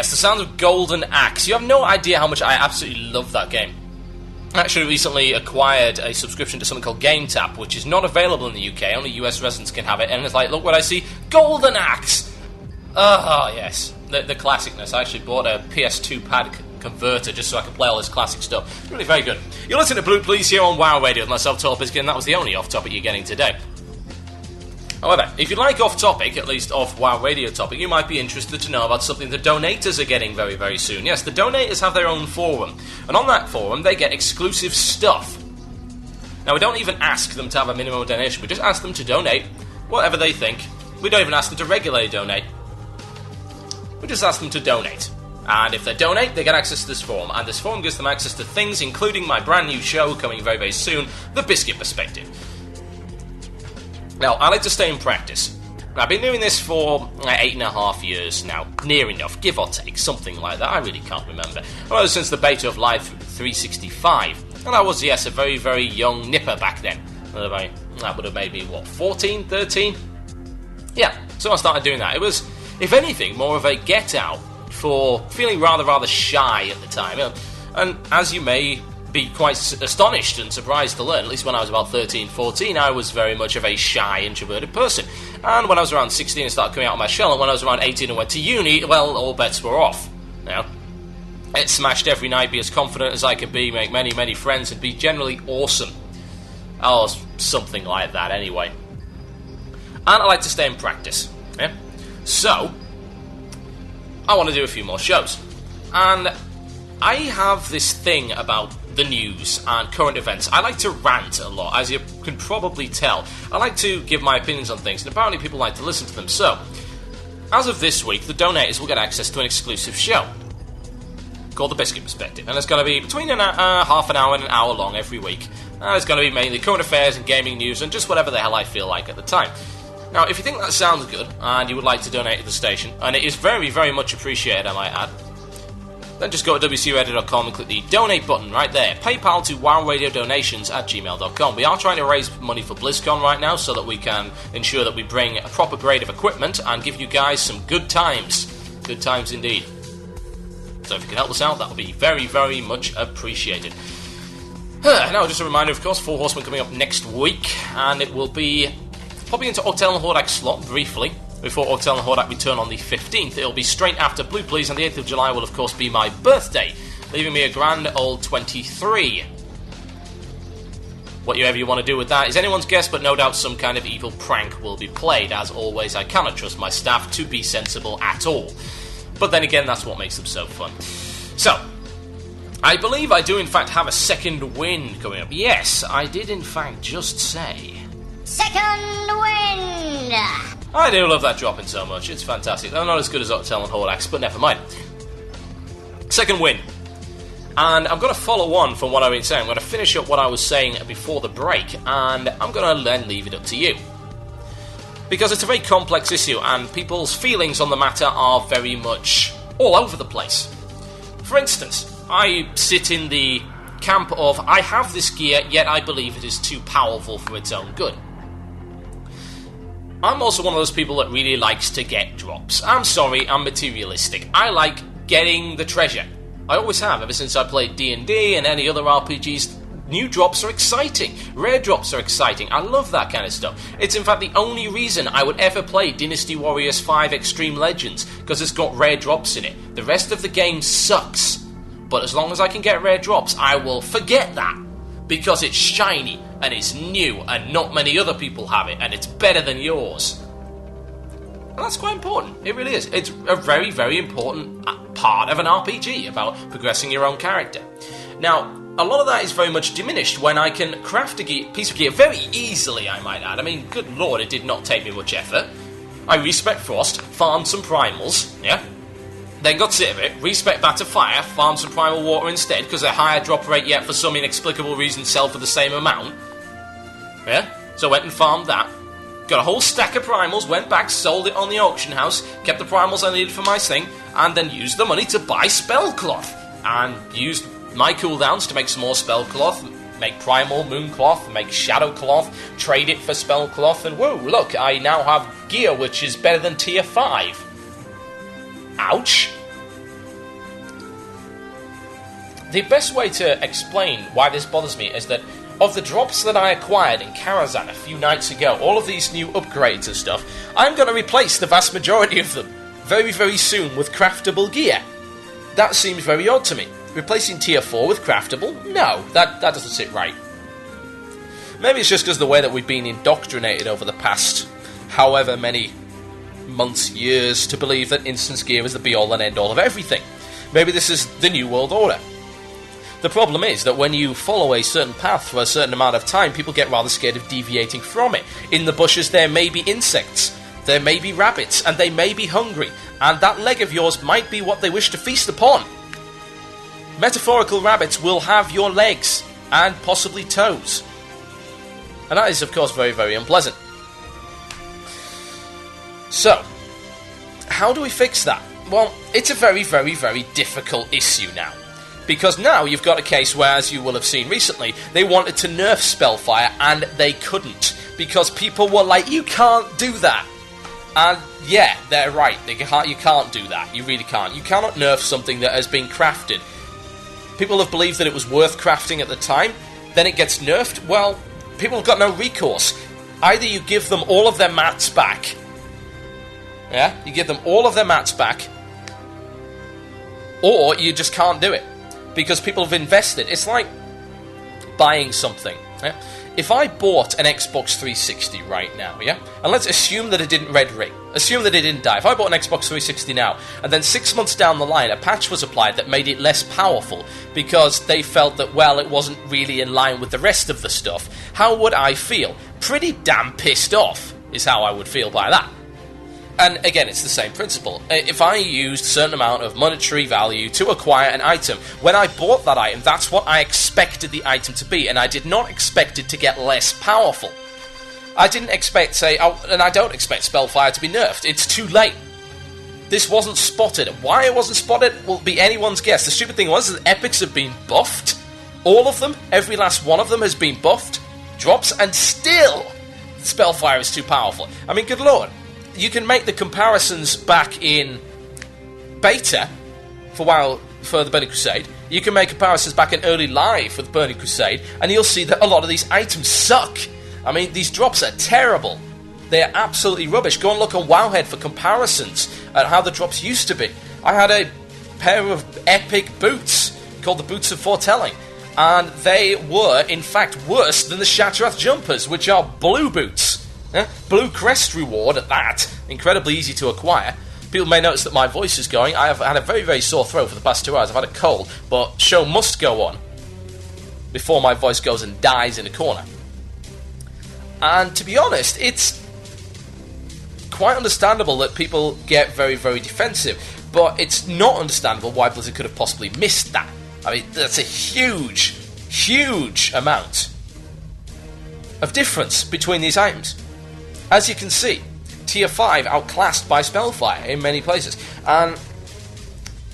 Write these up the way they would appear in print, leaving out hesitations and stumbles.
yes, the sounds of Golden Axe. You have no idea how much I absolutely love that game. I actually recently acquired a subscription to something called GameTap, which is not available in the UK, only US residents can have it, and it's like, look what I see, Golden Axe! Oh, yes, the classicness. I actually bought a PS2 pad converter just so I could play all this classic stuff. Really very good. You're listening to Blue Please here on WoW Radio with myself, Tall Biscuit, and that was the only off-topic you're getting today. However, if you like off-topic, at least off-WoW Radio topic, you might be interested to know about something the donators are getting very, very soon. Yes, the donators have their own forum, and on that forum, they get exclusive stuff. Now, we don't even ask them to have a minimum donation, we just ask them to donate whatever they think. We don't even ask them to regularly donate. We just ask them to donate. And if they donate, they get access to this forum, and this forum gives them access to things, including my brand new show coming very, very soon, The Biscuit Perspective. Now, I like to stay in practice. I've been doing this for 8.5 years now, near enough, give or take, something like that, I really can't remember. Well, since the beta of Live 365, and I was, yes, a very, very young nipper back then. That would have made me, 14, 13? Yeah, so I started doing that. It was, if anything, more of a get-out for feeling rather shy at the time. And as you may be quite astonished and surprised to learn, at least when I was about 13, 14, I was very much of a shy, introverted person. And when I was around 16, I started coming out of my shell, and when I was around 18 and went to uni, well, all bets were off. Now, it smashed every night, be as confident as I could be, make many, many friends, and be generally awesome. Oh, something like that, anyway. And I like to stay in practice. Yeah? So, I want to do a few more shows. And I have this thing about the news and current events. I like to rant a lot, as you can probably tell. I like to give my opinions on things, and apparently people like to listen to them. So, as of this week, the donators will get access to an exclusive show called The Biscuit Perspective, and it's going to be between half an hour and an hour long every week. And it's going to be mainly current affairs and gaming news and just whatever the hell I feel like at the time. Now, if you think that sounds good, and you would like to donate to the station, and it is very, very much appreciated, I might add, then just go to wcradio.com and click the donate button right there. PayPal to wowradiodonations@gmail.com. We are trying to raise money for BlizzCon right now so that we can ensure that we bring a proper grade of equipment and give you guys some good times. Good times indeed. So if you can help us out, that would be very, very much appreciated. Now, just a reminder, of course, 4 Horsemen coming up next week, and it will be popping into Octel and Hordak slot briefly before Octel and Hordak return on the 15th. It'll be straight after Blue Please, and the 8th of July will, of course, be my birthday, leaving me a grand old 23. Whatever you want to do with that is anyone's guess, but no doubt some kind of evil prank will be played. As always, I cannot trust my staff to be sensible at all. But then again, that's what makes them so fun. So, I believe I do in fact have a second win coming up. Yes, I did in fact just say... Second win! I do love that dropping so much, it's fantastic. They're not as good as Octel and Hordax, but never mind. Second win. And I'm going to follow on from what I've been saying. I'm going to finish up what I was saying before the break, and I'm going to then leave it up to you. Because it's a very complex issue, and people's feelings on the matter are very much all over the place. For instance, I sit in the camp of, I have this gear, yet I believe it is too powerful for its own good. I'm also one of those people that really likes to get drops. I'm sorry, I'm materialistic. I like getting the treasure. I always have, ever since I played D&D and any other RPGs. New drops are exciting. Rare drops are exciting. I love that kind of stuff. It's in fact the only reason I would ever play Dynasty Warriors 5 Extreme Legends, because it's got rare drops in it. The rest of the game sucks. But as long as I can get rare drops, I will forget that. Because it's shiny, and it's new, and not many other people have it, and it's better than yours. And that's quite important. It really is. It's a very, very important part of an RPG, about progressing your own character. Now, a lot of that is very much diminished when I can craft a piece of gear very easily, I might add. I mean, good lord, it did not take me much effort. I respec Frost, farmed some primals, yeah? Then got sick of it, respec that to fire, farmed some primal water instead, because they're higher drop rate yet for some inexplicable reason sell for the same amount. Yeah? So I went and farmed that. Got a whole stack of primals, went back, sold it on the auction house, kept the primals I needed for my thing, and then used the money to buy spell cloth. And used my cooldowns to make some more spell cloth, make primal moon cloth, make shadow cloth, trade it for spell cloth, and whoa, look, I now have gear which is better than tier 5. Ouch. the best way to explain why this bothers me is that of the drops that I acquired in Karazhan a few nights ago, all of these new upgrades and stuff, I'm going to replace the vast majority of them very, very soon with craftable gear. That seems very odd to me. Replacing tier 4 with craftable? No, that doesn't sit right. Maybe it's just because the way that we've been indoctrinated over the past however many months, years, to believe that instance gear is the be-all and end-all of everything. Maybe this is the New World Order. The problem is that when you follow a certain path for a certain amount of time, people get rather scared of deviating from it. In the bushes there may be insects, there may be rabbits, and they may be hungry, and that leg of yours might be what they wish to feast upon. Metaphorical rabbits will have your legs, and possibly toes. And that is, of course, very, very unpleasant. So, how do we fix that? Well, it's a very, very, very difficult issue now. Because now you've got a case where, as you will have seen recently, they wanted to nerf Spellfire and they couldn't. Because people were like, you can't do that. And yeah, they're right, you can't do that. You really can't. You cannot nerf something that has been crafted. People have believed that it was worth crafting at the time, then it gets nerfed. Well, people have got no recourse. Either you give them all of their mats back. Yeah, you give them all of their mats back. Or you just can't do it. Because people have invested. It's like buying something. Yeah? If I bought an Xbox 360 right now, yeah? And let's assume that it didn't red ring. Assume that it didn't die. If I bought an Xbox 360 now, and then 6 months down the line, a patch was applied that made it less powerful because they felt that, well, it wasn't really in line with the rest of the stuff, how would I feel? Pretty damn pissed off is how I would feel by that. And again, it's the same principle. If I used a certain amount of monetary value to acquire an item, when I bought that item, that's what I expected the item to be, and I did not expect it to get less powerful. I didn't expect, and I don't expect Spellfire to be nerfed. It's too late. This wasn't spotted. Why it wasn't spotted will be anyone's guess. The stupid thing was that epics have been buffed. All of them, every last one of them has been buffed, drops, and still Spellfire is too powerful. I mean, good lord. You can make the comparisons back in beta for the Burning Crusade. You can make comparisons back in early live for the Burning Crusade, and you'll see that a lot of these items suck. I mean, these drops are terrible. They are absolutely rubbish. Go and look on Wowhead for comparisons at how the drops used to be. I had a pair of epic boots called the Boots of Foretelling, and they were, in fact, worse than the Shattrath Jumpers, which are blue boots. Blue crest reward at that. Incredibly easy to acquire. People may notice that my voice is going. I have had a very, very sore throat for the past 2 hours. I've had a cold, but show must go on before my voice goes and dies in a corner. And to be honest, it's quite understandable that people get very, very defensive, but it's not understandable why Blizzard could have possibly missed that. I mean, that's a huge, huge amount of difference between these items. As you can see, Tier 5 outclassed by Spellfire in many places. And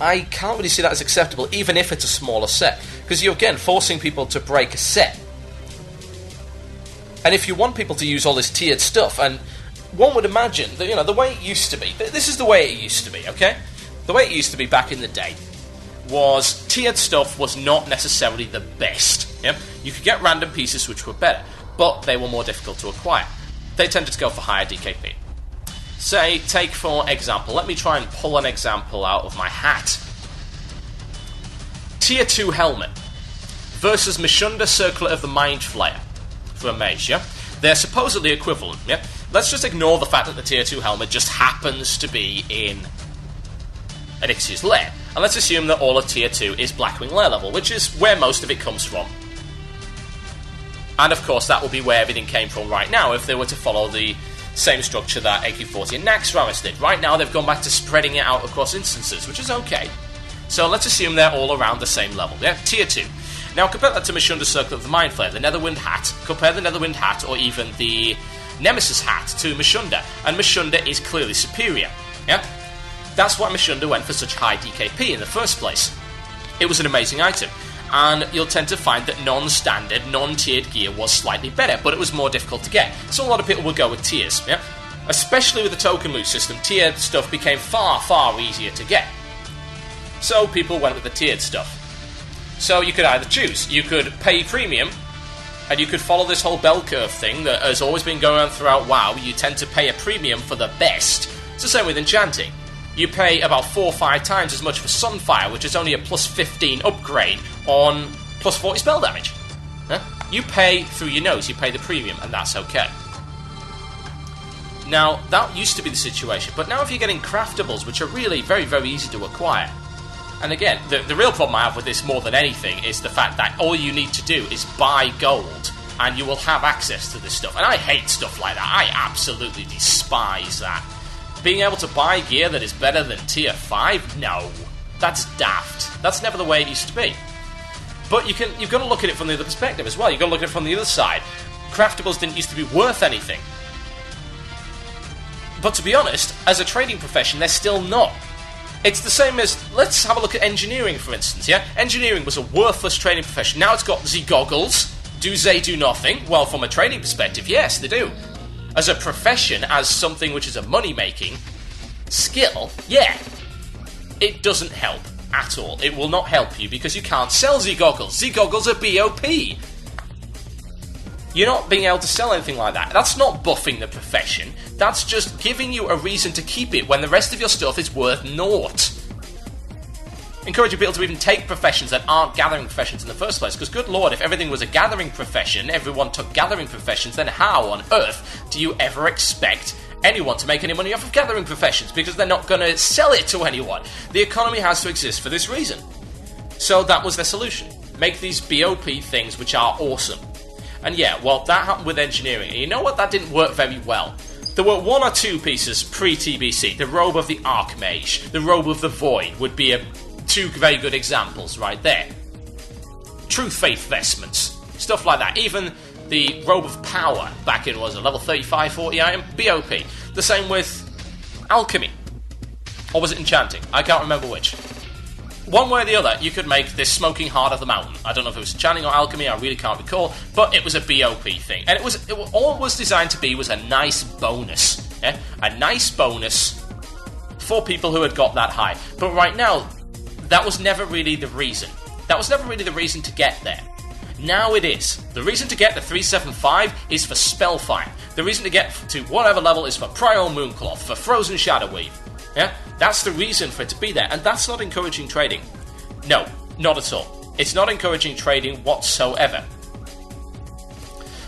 I can't really see that as acceptable, even if it's a smaller set. Because you're, again, forcing people to break a set. And if you want people to use all this tiered stuff, and one would imagine that, you know, the way it used to be, this is the way it used to be, okay? The way it used to be back in the day was tiered stuff was not necessarily the best. Yeah? You could get random pieces which were better, but they were more difficult to acquire. They tended to go for higher DKP. Say, take for example, let me try and pull an example out of my hat. Tier 2 helmet versus Mishunda Circlet of the Mind Flayer for a mage, yeah? They're supposedly equivalent, yeah? Let's just ignore the fact that the Tier 2 helmet just happens to be in Onyxia's lair. And let's assume that all of Tier 2 is Blackwing lair level, which is where most of it comes from. And of course, that will be where everything came from right now if they were to follow the same structure that AQ40 and Naxxramas did. Right now, they've gone back to spreading it out across instances, which is okay. So let's assume they're all around the same level, yeah? Tier 2. Now, compare that to Mishunda Circlet of the Mind Flayer, the Netherwind hat. Compare the Netherwind hat, or even the Nemesis hat, to Mishunda, and Mishunda is clearly superior, yeah? That's why Mishunda went for such high DKP in the first place. It was an amazing item. And you'll tend to find that non-standard, non-tiered gear was slightly better, but it was more difficult to get. So a lot of people would go with tiers, yeah? Especially with the token loot system, tiered stuff became far, far easier to get. So people went with the tiered stuff. So you could either choose. You could pay premium, and you could follow this whole bell curve thing that has always been going on throughout WoW. You tend to pay a premium for the best. It's the same with enchanting. You pay about 4 or 5 times as much for Sunfire, which is only a plus 15 upgrade on plus 40 spell damage. Huh? You pay through your nose, you pay the premium, and that's okay. Now, that used to be the situation, but now if you're getting craftables, which are really very, very easy to acquire, and again, the real problem I have with this more than anything is the fact that all you need to do is buy gold, and you will have access to this stuff. And I hate stuff like that. I absolutely despise that. Being able to buy gear that is better than tier 5? No. That's daft. That's never the way it used to be. But you've got to look at it from the other perspective as well. You've got to look at it from the other side. Craftables didn't used to be worth anything. But to be honest, as a trading profession, they're still not. It's the same as, let's have a look at engineering, for instance, yeah? Engineering was a worthless trading profession. Now it's got the goggles. Do they do nothing? Well, from a trading perspective, yes, they do. As a profession, as something which is a money-making skill, yeah, it doesn't help at all. It will not help you because you can't sell Z-goggles. Z-goggles are BOP. You're not being able to sell anything like that. That's not buffing the profession. That's just giving you a reason to keep it when the rest of your stuff is worth naught. Encouraging people to even take professions that aren't gathering professions in the first place, because good lord, if everything was a gathering profession, everyone took gathering professions, then how on earth do you ever expect anyone to make any money off of gathering professions? Because they're not going to sell it to anyone. The economy has to exist for this reason. So that was their solution. Make these BOP things which are awesome. And yeah, well, that happened with engineering. And you know what? That didn't work very well. There were 1 or 2 pieces pre-TBC. The Robe of the Archmage, the Robe of the Void would be 2 very good examples right there. True Faith vestments, stuff like that. Even the Robe of Power back in, was a level 35-40 item? BOP. The same with Alchemy. Or was it Enchanting? I can't remember which. One way or the other, you could make this Smoking Heart of the Mountain. I don't know if it was Enchanting or Alchemy, I really can't recall, but it was a BOP thing. And all it was designed to be was a nice bonus. Yeah? A nice bonus for people who had got that high. But right now, that was never really the reason. That was never really the reason to get there. Now it is. The reason to get the 375 is for Spellfire. The reason to get to whatever level is for Prior Mooncloth, for Frozen Shadow Weave. Yeah? That's the reason for it to be there, and that's not encouraging trading. No, not at all. It's not encouraging trading whatsoever.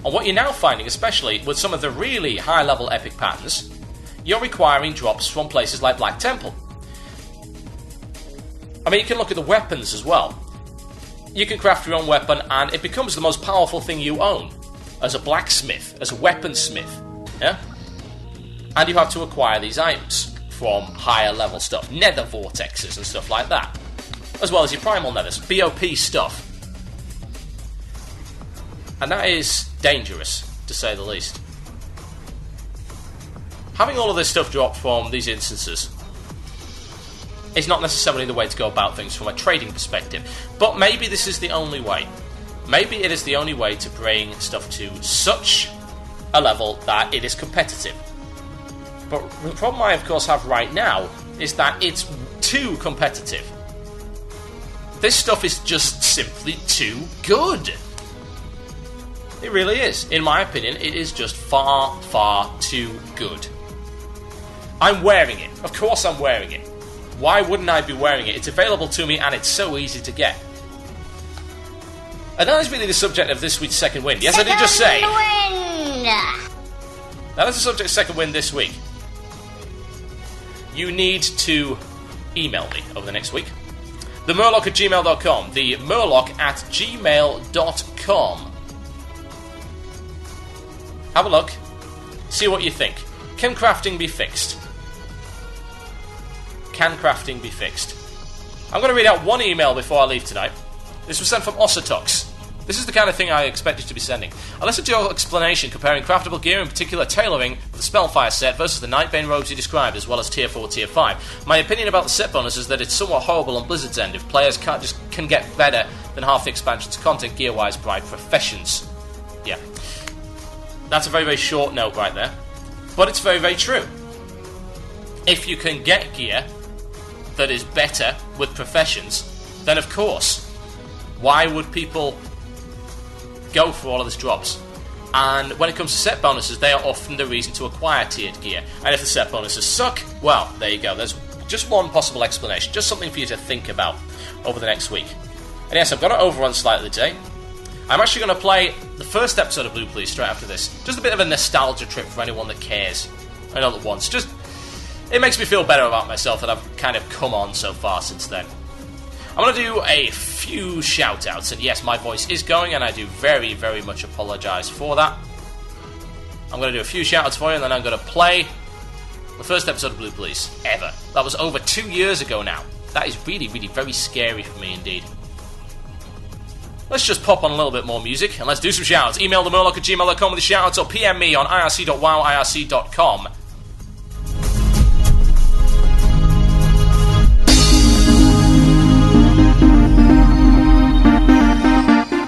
And what you're now finding, especially with some of the really high-level epic patterns, you're requiring drops from places like Black Temple. I mean, you can look at the weapons as well. You can craft your own weapon, and it becomes the most powerful thing you own. As a blacksmith, as a weaponsmith. Yeah? And you have to acquire these items from higher level stuff. Nether vortexes and stuff like that. As well as your primal nethers. BOP stuff. And that is dangerous, to say the least. Having all of this stuff drop from these instances is not necessarily the way to go about things from a trading perspective. But maybe this is the only way. Maybe it is the only way to bring stuff to such a level that it is competitive. But the problem I, of course, have right now is that it's too competitive. This stuff is just simply too good. It really is. In my opinion, it is just far, far too good. I'm wearing it. Of course I'm wearing it. Why wouldn't I be wearing it? It's available to me and it's so easy to get. And that is really the subject of this week's Second Wind. Yes, I did just say. Second Wind! That is the subject of Second Wind this week. You need to email me over the next week. TheMurloc@gmail.com. TheMurloc@gmail.com. Have a look. See what you think. Can crafting be fixed? Can crafting be fixed? I'm going to read out one email before I leave tonight. This was sent from Ossatox. This is the kind of thing I expected to be sending. I listened to your explanation comparing craftable gear, in particular tailoring of the Spellfire set versus the Night Bain robes you described, as well as Tier 4, Tier 5. My opinion about the set bonus is that it's somewhat horrible on Blizzard's end if players can get better than half the expansion's content gear-wise by professions. Yeah. That's a very, very short note right there. But it's very, very true. If you can get gear that is better with professions, then of course Why would people go for all of these drops? And when it comes to set bonuses, they are often the reason to acquire tiered gear. And if the set bonuses suck, well, there you go. There's just one possible explanation. Just something for you to think about over the next week. And yes, I've got to overrun slightly today. I'm actually going to play the first episode of Blue Police straight after this. Just a bit of a nostalgia trip for anyone that cares. I know that once. Just, it makes me feel better about myself that I've kind of come on so far since then. I'm going to do a few shout-outs, and yes, my voice is going, and I do very, very much apologise for that. I'm going to do a few shout-outs for you, and then I'm going to play the first episode of Blue Police ever. That was over 2 years ago now. That is really, really very scary for me indeed. Let's just pop on a little bit more music, and let's do some shout-outs. Email themurloc@gmail.com with the shout-outs, or PM me on irc.wowirc.com.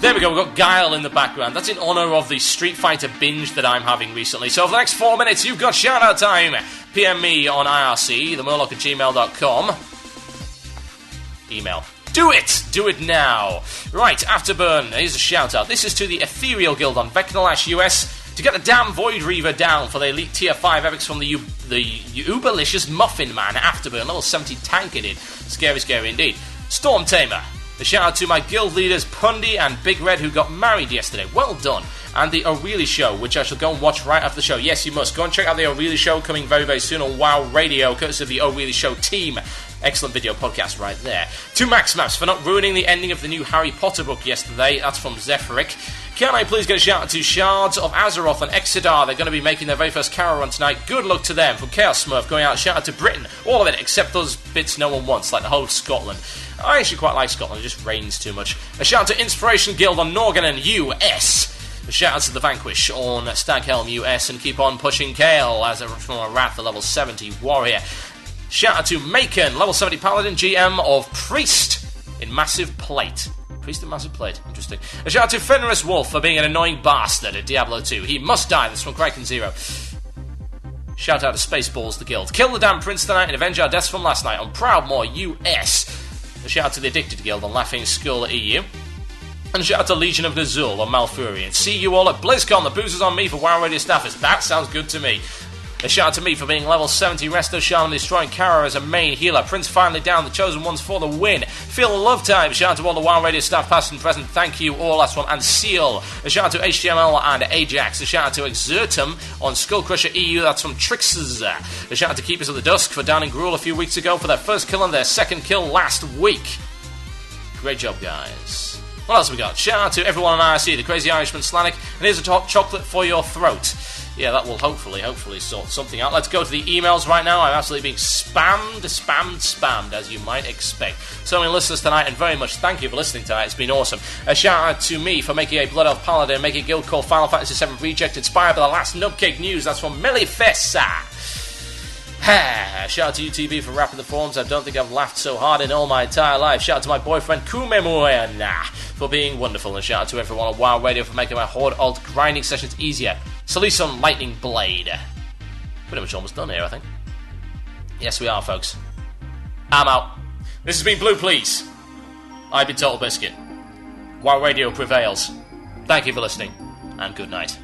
There we go, we've got Guile in the background. That's in honour of the Street Fighter binge that I'm having recently. So for the next 4 minutes, you've got shout-out time. PM me on IRC, themurloc@gmail.com. Email. Do it! Do it now. Right, Afterburn, here's a shout-out. This is to the Ethereal Guild on Vecnalash US to get the damn Void Reaver down for the Elite Tier 5 epics from the Uberlicious Muffin Man. Afterburn, level 70 tanking it. Scary, scary indeed. Storm Tamer. A shout out to my guild leaders Pundy and Big Red, who got married yesterday. Well done. And the O'Reilly Show, which I shall go and watch right after the show. Yes, you must. Go and check out the O'Reilly Show, coming very, very soon on WoW Radio, courtesy of the O'Reilly Show team. Excellent video podcast right there. To Max Maps for not ruining the ending of the new Harry Potter book yesterday. That's from Zephyric. Can I please get a shout out to Shards of Azeroth and Exodar? They're going to be making their very first Carol run tonight. Good luck to them. From Chaos Smurf going out. Shout out to Britain. All of it except those bits no one wants, like the whole of Scotland. I actually quite like Scotland. It just rains too much. A shout out to Inspiration Guild on Norganen US. A shout out to the Vanquish on Staghelm US. And keep on pushing Kale as from a Wrath, the level 70 warrior. Shout out to Macon, level 70 Paladin, GM of Priest in Massive Plate. Priest in Massive Plate, interesting. A shout out to Fenris Wolf for being an annoying bastard at Diablo 2. He must die, that's from Kraken Zero. Shout out to Spaceballs, the guild. Kill the damn prince tonight and avenge our deaths from last night on Proudmoore US. A shout out to the Addicted Guild on Laughing Skull EU. And a shout out to Legion of Nazul on Malfurion. See you all at BlizzCon, the boozers on me for WoW Radio staffers. That sounds good to me. A shout out to me for being level 70 Resto Shaman, destroying Kara as a main healer. Prince finally down, the chosen ones for the win. Feel the love time. Shout out to all the WoW Radio staff, past and present. Thank you all. That's from Anseal. A shout out to HTML and Ajax. A shout out to Exertum on Skullcrusher EU. That's from Trixers. A shout out to Keepers of the Dusk for downing Gruul a few weeks ago for their first kill and their second kill last week. Great job, guys. What else have we got? Shout out to everyone on IRC, the Crazy Irishman Slanik. And here's a hot chocolate for your throat. Yeah, that will hopefully sort something out. Let's go to the emails right now. I'm absolutely being spammed, as you might expect. So many listeners tonight, and very much thank you for listening tonight. It's been awesome. A shout out to me for making a Blood Elf Paladin, making a guild called Final Fantasy VII Reject, inspired by the last Nubcake news. That's from Melifessa. Shout out to UTB for rapping the forums. I don't think I've laughed so hard in all my entire life. Shout out to my boyfriend Kumemuena for being wonderful. And shout out to everyone on WoW Radio for making my Horde Alt grinding sessions easier. Salute on Lightning Blade. Pretty much almost done here, I think. Yes, we are, folks. I'm out. This has been Blue Please. I've been Total Biscuit. WoW Radio prevails. Thank you for listening, and good night.